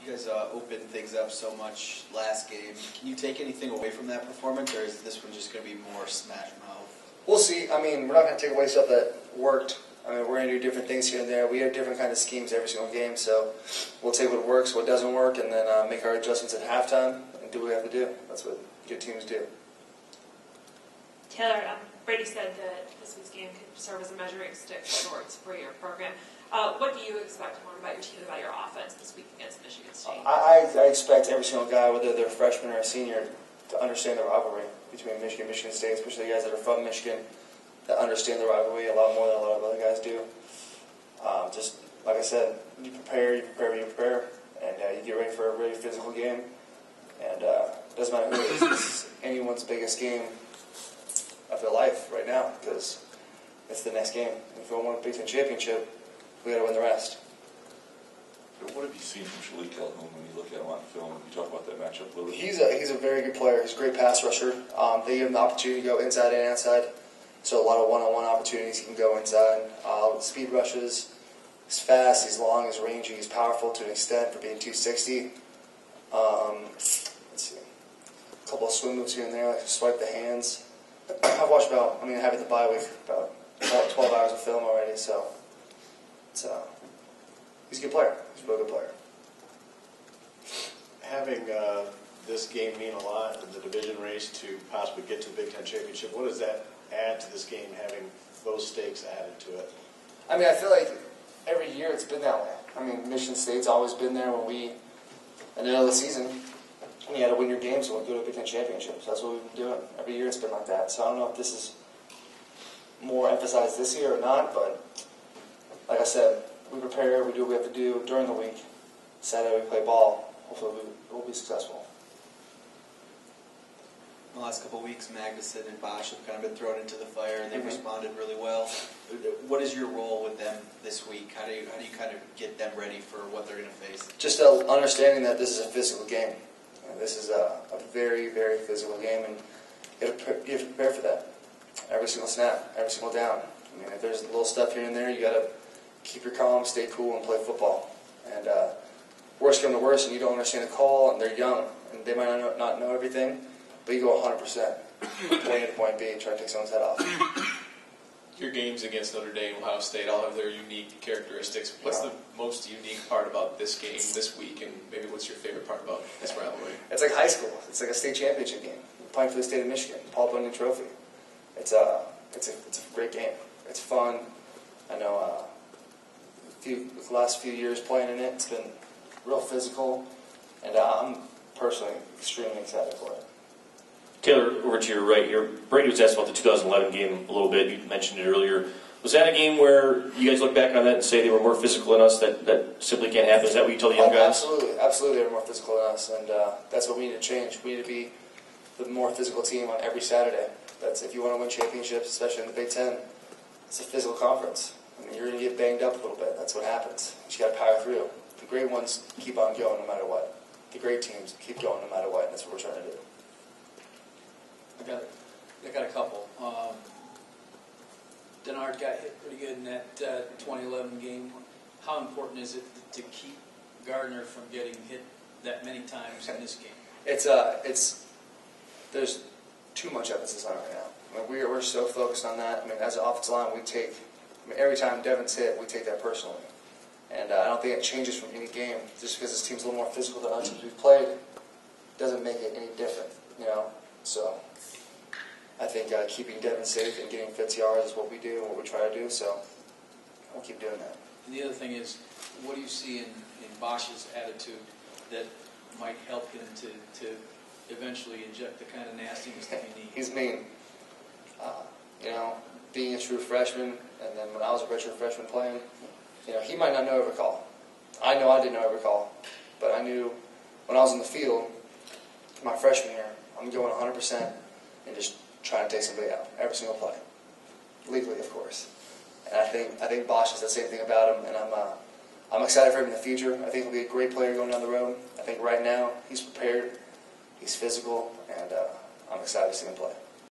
You guys opened things up so much last game. Can you take anything away from that performance, or is this one just going to be more smash mouth? We'll see. I mean, we're not going to take away stuff that worked. I mean, we're going to do different things here and there. We have different kind of schemes every single game, so we'll take what works, what doesn't work, and then make our adjustments at halftime and do what we have to do. That's what good teams do. Taylor, Brady said that this week's game could serve as a measuring stick for sorts for your program. What do you expect more about your team, about your offense this week against Michigan State? I expect every single guy, whether they're a freshman or a senior, to understand the rivalry between Michigan and Michigan State, especially the guys that are from Michigan that understand the rivalry a lot more than a lot of other guys do. Just like I said, you prepare, and you get ready for a really physical game. And it doesn't matter who it is. It's anyone's biggest game of their life right now because it's the next game. If we want a Big Ten championship, we got to win the rest. What have you seen from Shalik Calhoun when you look at him on film? You talk about that matchup a little bit. He's a very good player. He's a great pass rusher. They give him the opportunity to go inside and outside. So a lot of one-on-one opportunities. He can go inside. Speed rushes. He's fast. He's long. He's rangy. He's powerful to an extent for being 260. Let's see. A couple of swim moves here and there, like swipe the hands. I've watched having the bye week, about 12 hours of film already, so he's a good player. He's a real good player. Having this game mean a lot in the division race to possibly get to the Big Ten championship, what does that add to this game, having those stakes added to it? I mean, I feel like every year it's been that way. I mean, Michigan State's always been there when at the end of the season, you had to win your games to go to a Big Ten championship. So that's what we've been doing. Every year it's been like that. So I don't know if this is more emphasized this year or not, but like I said, we prepare, we do what we have to do during the week. Saturday we play ball. Hopefully we'll be successful. The last couple of weeks, Magnuson and Bosch have kind of been thrown into the fire, and they've responded really well. What is your role with them this week? How do you kind of get them ready for what they're going to face? Just understanding that this is a physical game. This is a very, very physical game, and you have to prepare for that. Every single snap, every single down. I mean, if there's little stuff here and there, you got to keep your calm, stay cool, and play football. And worst come to worst, and you don't understand the call, and they're young, and they might not know everything, but you go 100%. Point A to point B, try to take someone's head off. Your games against Notre Dame and Ohio State all have their unique characteristics. What's the most unique part about this game this week, and maybe what's your favorite part about this rivalry? It's like high school. It's like a state championship game. You're playing for the state of Michigan, Paul Bunyan Trophy. It's a great game. It's fun. I know the last few years playing in it, it's been real physical, and I'm personally extremely excited for it. Taylor, over to your right here. Brady was asked about the 2011 game a little bit. You mentioned it earlier. Was that a game where you guys look back on that and say they were more physical than us, that simply can't happen? Is that what you tell the young guys? Absolutely. Absolutely, they're more physical than us, and that's what we need to change. We need to be the more physical team on every Saturday. That's if you want to win championships, especially in the Big Ten. It's a physical conference. I mean, you're going to get banged up a little bit. That's what happens. But you got to power through. The great ones keep on going no matter what. The great teams keep going no matter what, and that's what we're trying to do. I got a couple. Denard got hit pretty good in that 2011 game. How important is it to keep Gardner from getting hit that many times in this game? There's too much emphasis on it right now. I mean, we're so focused on that. I mean, as an offensive line, every time Devin's hit, we take that personally. And I don't think it changes from any game. Just because this team's a little more physical than other teams we've played doesn't make it any different, So I think keeping Devin safe and getting Fitz yards is what we do and what we try to do, so we'll keep doing that. And the other thing is, what do you see in Bosch's attitude that might help him to eventually inject the kind of nastiness that you need? He's mean. Being a true freshman, and then when I was a redshirt freshman playing, he might not know every call. I know I didn't know every call, but I knew when I was in the field, my freshman year, I'm going 100% and just trying to take somebody out every single play, legally, of course. And I think Bosch has the same thing about him, and I'm excited for him in the future. I think he'll be a great player going down the road. I think right now he's prepared, he's physical, and I'm excited to see him play.